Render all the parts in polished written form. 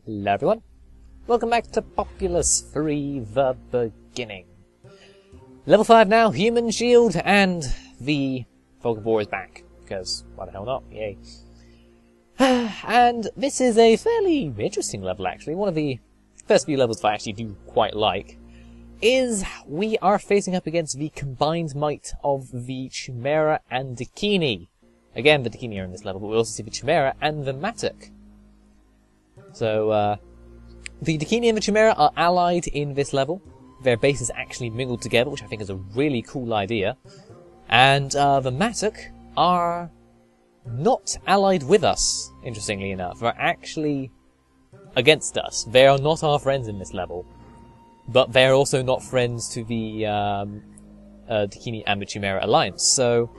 Hello everyone, welcome back to Populous Free the Beginning. Level 5 now, Human Shield, and the Fog of War is back, because why the hell not, yay. And this is a fairly interesting level actually, one of the first few levels that I actually do quite like, is we are facing up against the combined might of the Chimera and Dakini. Again, the Dakini are in this level, but we also see the Chimera and the Matic. So, the Dakini and the Chimera are allied in this level. Their bases actually mingled together, which I think is a really cool idea. And the Matic are not allied with us, interestingly enough. They're actually against us. They are not our friends in this level. But they're also not friends to the Dakini and the Chimera alliance. So,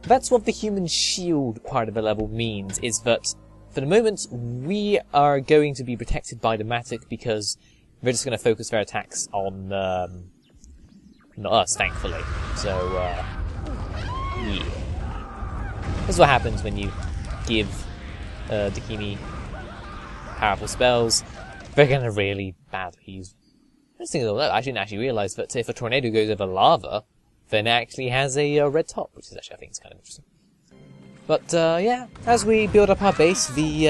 that's what the Human Shield part of the level means, is that for the moment, we are going to be protected by the Matic because we're just going to focus their attacks on not us, thankfully. So, yeah. This is what happens when you give Dakini powerful spells. They're going to really badly use. I didn't actually realise that if a tornado goes over lava, then it actually has a red top, which is actually, I think, is kind of interesting. But, yeah, as we build up our base, the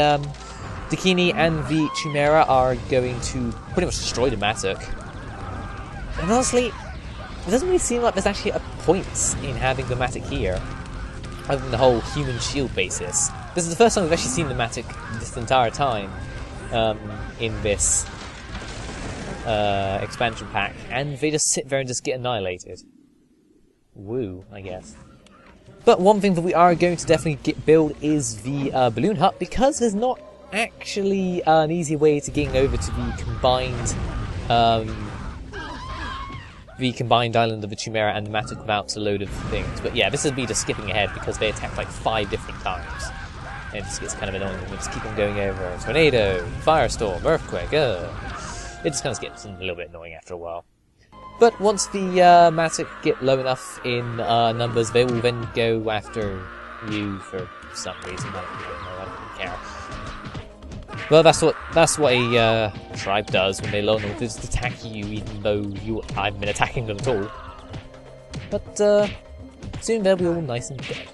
Dakini and the Chimera are going to pretty much destroy the Matic. And honestly, it doesn't really seem like there's actually a point in having the Matic here, other than the whole Human Shield basis. This is the first time we've actually seen the Matic this entire time in this expansion pack, and they just sit there and just get annihilated. Woo, I guess. But one thing that we are going to definitely build is the balloon hut, because there's not actually an easy way to getting over to the combined island of the Chimera and the Matic without a load of things. But yeah, this would be just skipping ahead because they attack like 5 different times. And it just gets kind of annoying. We just keep on going over. Tornado, firestorm, earthquake, It just kind of gets a little bit annoying after a while. But once the Matic get low enough in numbers, they will then go after you for some reason. I don't care. Well, that's what a tribe does when they learn to just attack you, even though you haven't been attacking them at all. But soon they'll be all nice and dead.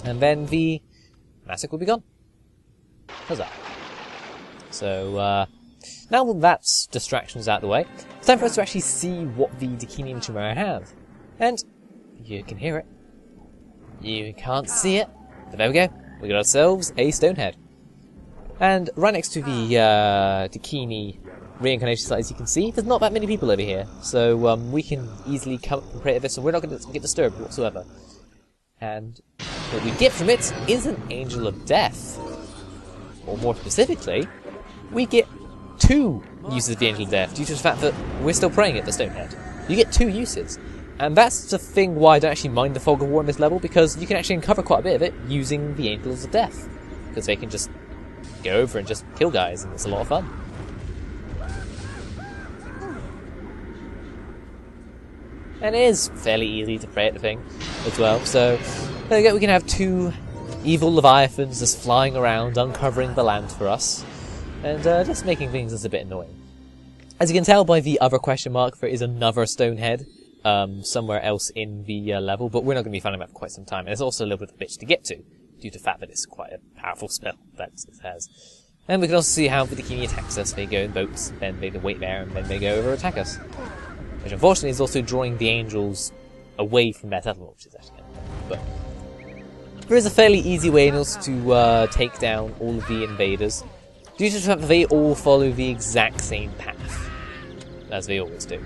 And then the Matic will be gone. Huzzah. So, now that that's distractions out of the way, it's time for us to actually see what the Dakini and Chimera have. And you can hear it. You can't see it. But there we go. We got ourselves a Stonehead. And right next to the Dakini reincarnation site, as you can see, there's not that many people over here. So we can easily come up and pray to this, and we're not going to get disturbed whatsoever. And what we get from it is an Angel of Death. Or more specifically, we get 2 uses of the Angel of Death due to the fact that we're still praying at the Stonehead. You get 2 uses. And that's the thing why I don't actually mind the Fog of War in this level, because you can actually uncover quite a bit of it using the Angels of Death. Because they can just go over and just kill guys, and it's a lot of fun. And it is fairly easy to pray at the thing as well. So there we go, we can have 2 evil leviathans just flying around, uncovering the land for us. And just making things just a bit annoying. As you can tell by the other question mark, there is another Stonehead somewhere else in the level, but we're not going to be finding that for quite some time. And it's also a little bit of a bitch to get to, due to the fact that it's quite a powerful spell that it has. And we can also see how the Dakini attacks us. They go in boats, then they wait there, and then they go over and attack us. Which unfortunately is also drawing the angels away from their settlement, which is actually kind of fun. But there is a fairly easy way in order to take down all of the invaders, due to the fact that they all follow the exact same path, as they always do.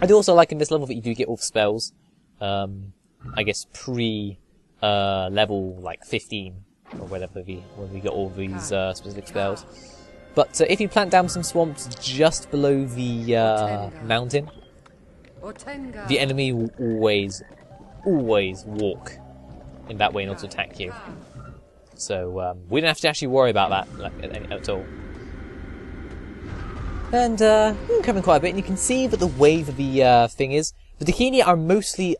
I do also like in this level that you do get all the spells, I guess level like 15, or whatever, when we get all these specific spells. But if you plant down some swamps just below the mountain, the enemy will always walk in that way in order to attack you. So we don't have to actually worry about that at all. And we're covering quite a bit, and you can see that the way that the thing is, the Dakini are mostly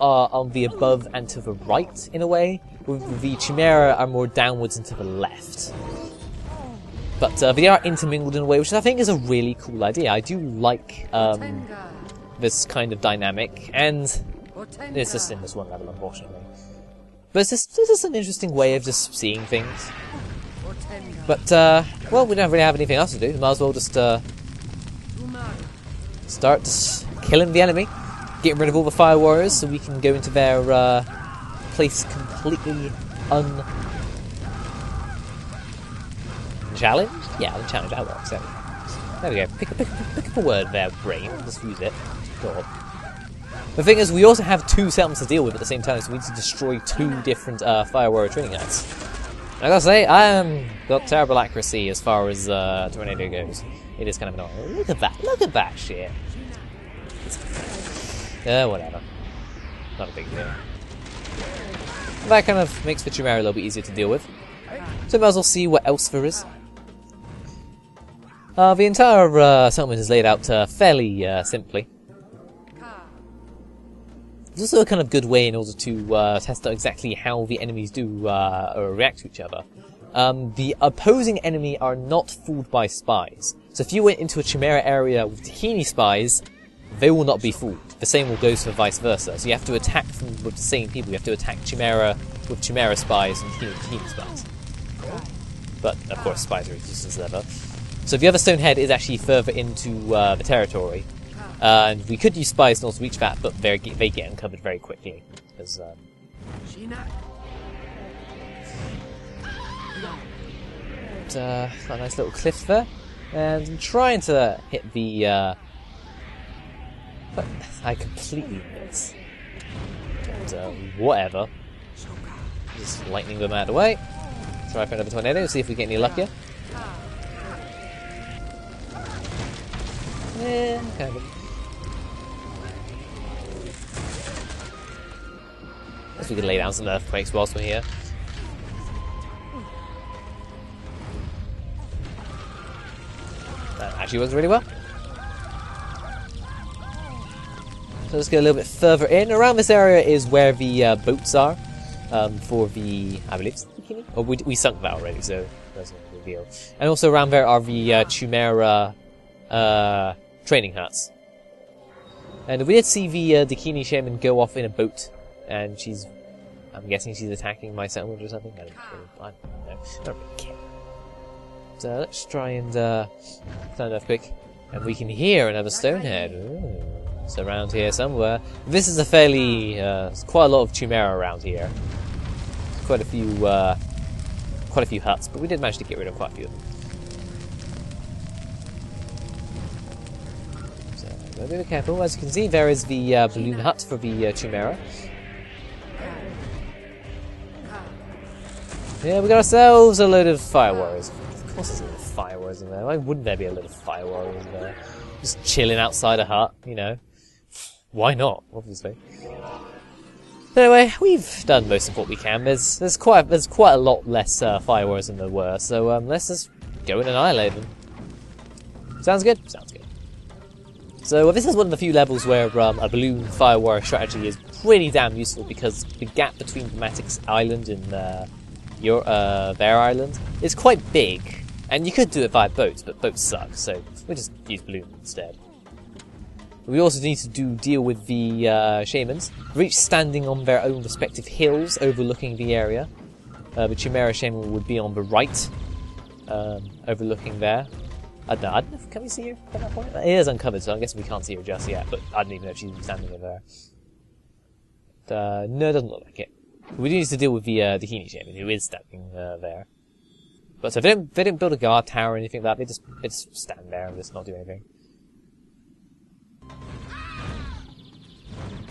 on the above and to the right in a way, the Chimera are more downwards and to the left. But they are intermingled in a way which I think is a really cool idea. I do like this kind of dynamic, and it's just in this one level, unfortunately. But it's just an interesting way of just seeing things. But, well, we don't really have anything else to do. We might as well just start just killing the enemy, getting rid of all the fire warriors so we can go into their place completely unchallenged? Yeah, unchallenged, that works. There we go. Pick up a word there, brain. Just use it. God. The thing is, we also have 2 settlements to deal with at the same time, so we need to destroy 2 different fire warrior training huts. I gotta say, I got terrible accuracy as far as tornado goes. It is kind of annoying. Look at that shit. Whatever. Not a big deal. That kind of makes the Chimera a little bit easier to deal with. So we might as well see what else there is. The entire settlement is laid out fairly simply. It's also a kind of good way in order to test out exactly how the enemies do react to each other. The opposing enemy are not fooled by spies. So if you went into a Chimera area with Tahini spies, they will not be fooled. The same will go for vice versa. So you have to attack them with the same people. You have to attack Chimera with Chimera spies and Tahini spies. But, of course, spies are resistant as ever. So the other stone head is actually further into the territory. And we could use spies in order to reach that, but they get uncovered very quickly. Because, got a nice little cliff there. And I'm trying to hit the... but I completely miss. But, whatever. Just lightning them out of the way. Try for another tornado, see if we get any luckier. Yeah, kind of. Guess we can lay down some earthquakes whilst we're here. That actually works really well. So let's get a little bit further in. Around this area is where the boats are for the, I believe, it's the bikini? Oh, we sunk that already, so that's not a big deal. And also around there are the Chimera training huts. And we did see the Dakini shaman go off in a boat, and I'm guessing she's attacking my settlement or something. I don't know. I don't really care. So let's try and stand up quick, and we can hear another stonehead. Ooh. It's around here somewhere. This is a fairly, there's quite a lot of Chimera around here. Quite a few huts, but we did manage to get rid of quite a few of them. So, be careful. As you can see, there is the balloon hut for the Chimera. Yeah, we got ourselves a load of fire warriors. Of course there's a load of fire warriors in there. Why wouldn't there be a load of fire warriors in there? Just chilling outside a hut, you know. Why not, obviously. Anyway, we've done most of what we can. There's quite a lot less fire warriors than there were, so let's just go and annihilate them. Sounds good? Sounds good. So this is one of the few levels where a balloon fire warrior strategy is pretty damn useful, because the gap between Dramatic's island and their island is quite big. And you could do it via boats, but boats suck, so we'll just use balloons instead. We also need to deal with the shamans. They're each standing on their own respective hills overlooking the area. The Chimera shaman would be on the right, overlooking there. I don't know, can we see her at that point? It is uncovered, so I guess we can't see her just yet, but I don't even know if she's standing over there. But, no, it doesn't look like it. We do need to deal with the Hini shaman, who is standing there. But so they didn't build a guard tower or anything like that, they just stand there and just not do anything.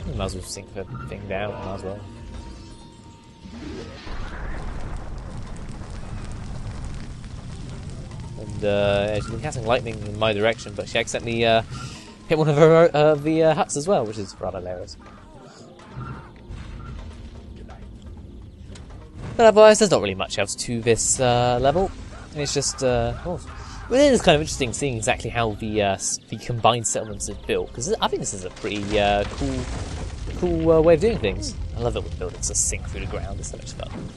We might as well sink the thing down, might as well. And she's been casting lightning in my direction, but she accidentally hit one of her the huts as well, which is rather hilarious. But otherwise, there's not really much else to this level. It's just, well, it is kind of interesting seeing exactly how the combined settlements are built, because I think this is a pretty cool way of doing things. I love it when buildings just sink through the ground. It's so much fun.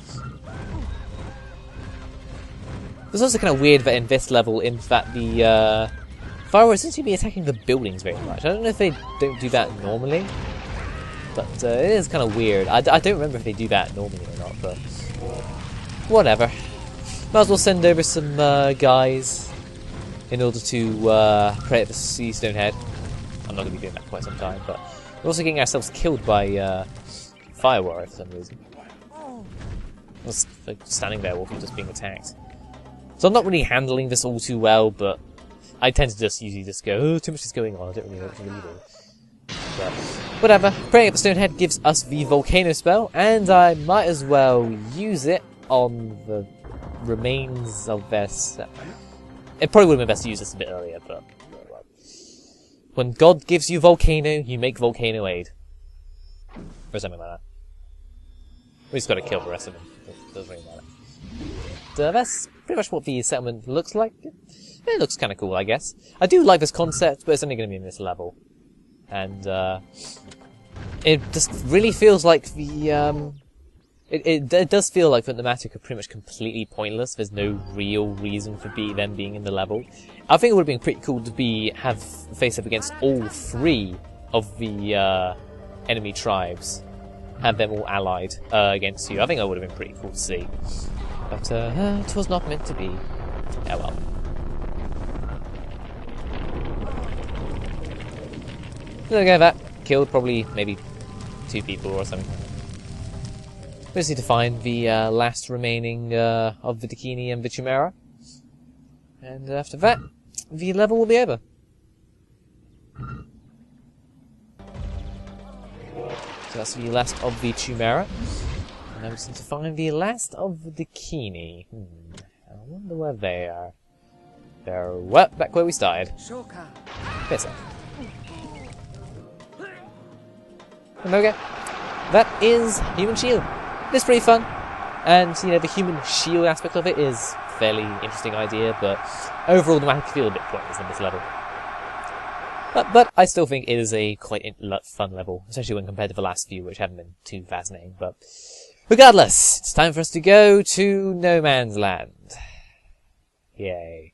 It's also kind of weird that in this level, in that the fireworks seems to be attacking the buildings very much. I don't know if they don't do that normally, but it is kind of weird. I don't remember if they do that normally or not, but whatever. Might as well send over some guys in order to pray at the sea stone head. I'm not going to be doing that for quite some time, but we're also getting ourselves killed by Firewire for some reason. I was like, standing there while we were just being attacked. So I'm not really handling this all too well, but I tend to just usually just go, oh, too much is going on, I don't really know what to really do. But whatever, praying at the stone head gives us the volcano spell, and I might as well use it on the remains of their set. It probably would have been best to use this a bit earlier, but well. When God gives you volcano, you make volcano aid. Or something like that. We just gotta kill the rest of them. It doesn't really matter. But, that's pretty much what the settlement looks like. It looks kind of cool, I guess. I do like this concept, but it's only going to be in this level. And, it just really feels like the, It does feel like the thematic are pretty much completely pointless. There's no real reason for them being in the level. I think it would have been pretty cool to have face up against all three of the enemy tribes, have them all allied against you. I think that would have been pretty cool to see. But it was not meant to be. Oh well. Look at that. Killed probably maybe 2 people or something. We just need to find the last remaining of the Dakini and the Chimera. And after that, the level will be over. So that's the last of the Chimera. And now we just need to find the last of the Dakini. I wonder where they are. They're back where we started. Piss off. And okay. That is Human Shield. It's pretty fun, and you know the human shield aspect of it is a fairly interesting idea, but overall the map feels a bit pointless in this level. But I still think it is a quite fun level, especially when compared to the last few, which haven't been too fascinating. But regardless, it's time for us to go to No Man's Land. Yay.